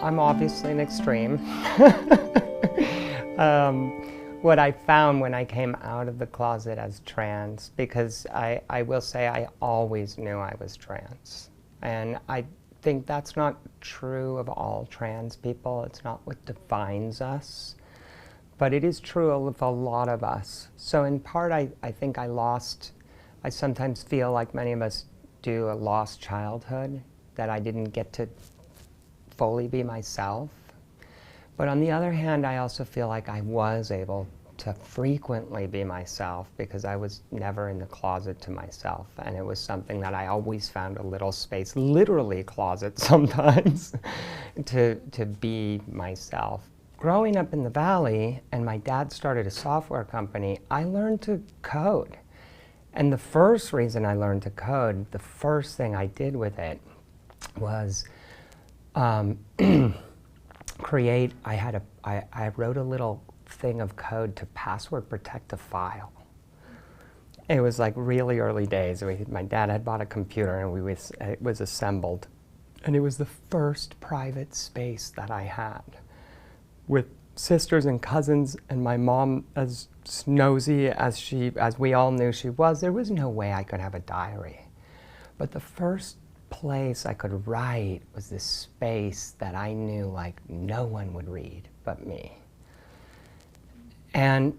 I'm obviously an extreme. What I found when I came out of the closet as trans, because I will say I always knew I was trans. And I think that's not true of all trans people. It's not what defines us. But it is true of a lot of us. So in part, I think I sometimes feel like many of us do, a lost childhood, that I didn't get to fully be myself. But on the other hand, I also feel like I was able to frequently be myself because I was never in the closet to myself. And it was something that I always found a little space, literally closet sometimes, to be myself. Growing up in the Valley, and my dad started a software company, I learned to code. And the first reason I learned to code, the first thing I did with it was I wrote a little thing of code to password protect a file. It was like really early days. My dad had bought a computer and it was assembled. And it was the first private space that I had with sisters and cousins, and my mom, as nosy as we all knew she was, there was no way I could have a diary. But the first place I could write was this space that I knew like no one would read but me. And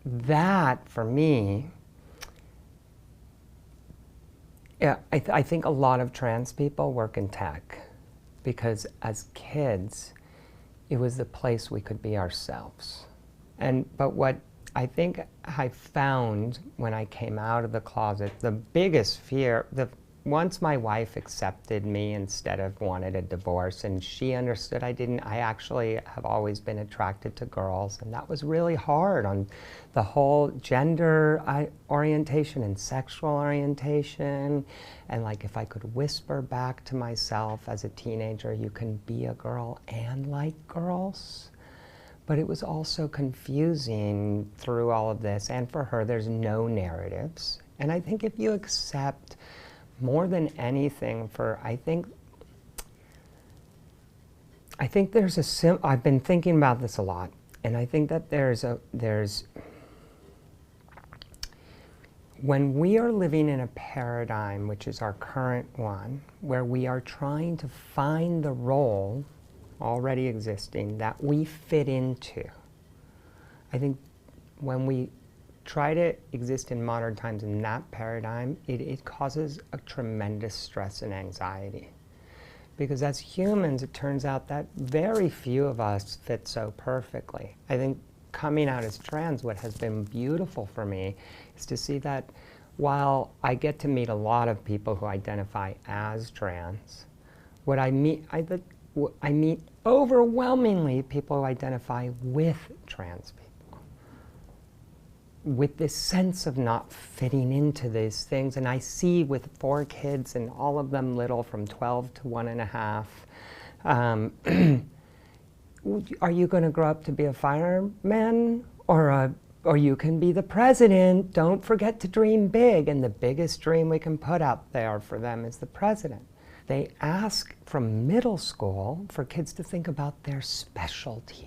that, for me, yeah, I think a lot of trans people work in tech because as kids, it was the place we could be ourselves. But what I think I found when I came out of the closet, the biggest fear, once my wife accepted me instead of wanted a divorce, and she understood I actually have always been attracted to girls, and that was really hard on the whole gender orientation and sexual orientation, and like if I could whisper back to myself as a teenager, you can be a girl and like girls. But it was also confusing through all of this, and for her, there's no narratives. And I think if you accept more than anything, I think there's I've been thinking about this a lot, and I think that when we are living in a paradigm, which is our current one, where we are trying to find the role already existing that we fit into, I think when we try to exist in modern times in that paradigm, it causes a tremendous stress and anxiety. Because as humans, it turns out that very few of us fit so perfectly. I think coming out as trans, what has been beautiful for me is to see that while I get to meet a lot of people who identify as trans, I meet overwhelmingly people who identify with trans people, with this sense of not fitting into these things. And I see with 4 kids, and all of them little, from 12 to 1.5, are you going to grow up to be a fireman? Or you can be the president. Don't forget to dream big. And the biggest dream we can put out there for them is the president. They ask from middle school for kids to think about their specialty.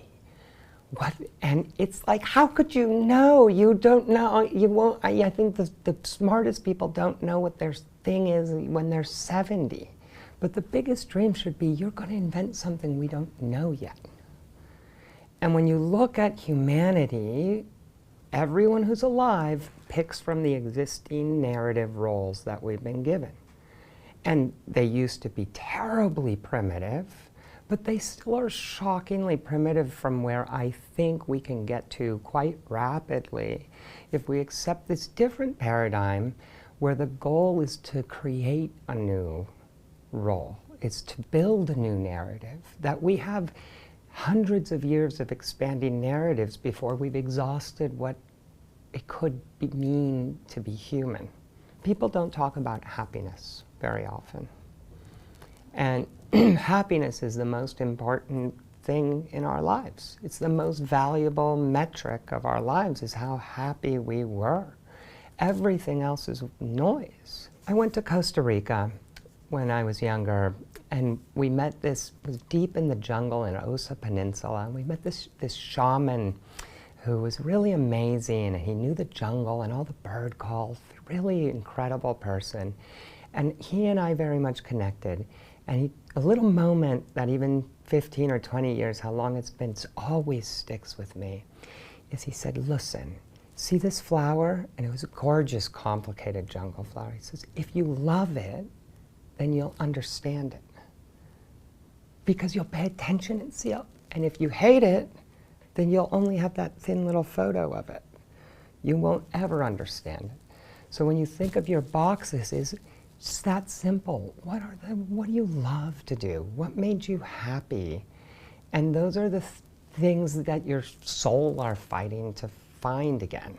And it's like, how could you know? You don't know. You won't. I think the smartest people don't know what their thing is when they're 70. But the biggest dream should be, you're going to invent something we don't know yet. And when you look at humanity, everyone who's alive picks from the existing narrative roles that we've been given. And they used to be terribly primitive, but they still are shockingly primitive from where I think we can get to quite rapidly if we accept this different paradigm where the goal is to create a new role. It's to build a new narrative, that we have hundreds of years of expanding narratives before we've exhausted what it could mean to be human. People don't talk about happiness very often. And happiness is the most important thing in our lives. It's the most valuable metric of our lives, is how happy we were. Everything else is noise. I went to Costa Rica when I was younger, and we met this, it was deep in the jungle in Osa Peninsula, and we met this shaman who was really amazing. He knew the jungle and all the bird calls, really incredible person. And he and I very much connected. And a little moment that even 15 or 20 years, how long it's been, always sticks with me, is he said, listen, see this flower? And it was a gorgeous, complicated jungle flower. He says, if you love it, then you'll understand it. Because you'll pay attention and see it. And if you hate it, then you'll only have that thin little photo of it. You won't ever understand it. So when you think of your boxes, it's just that simple. What do you love to do? What made you happy? And those are the things that your soul are fighting to find again.